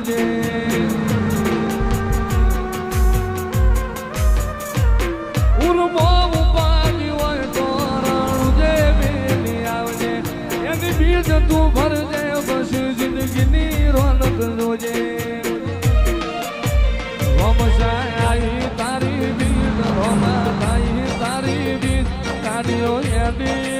જોજે ઉર્મો ઉપાડી હોય તો રણજે મેલી આવજે એની બીજ તું ભરજે પછી જિંદગીની રોનક જોજે રોમશાઈ તારી બીજ રોમા તારી બીજ કાઢ્યો એની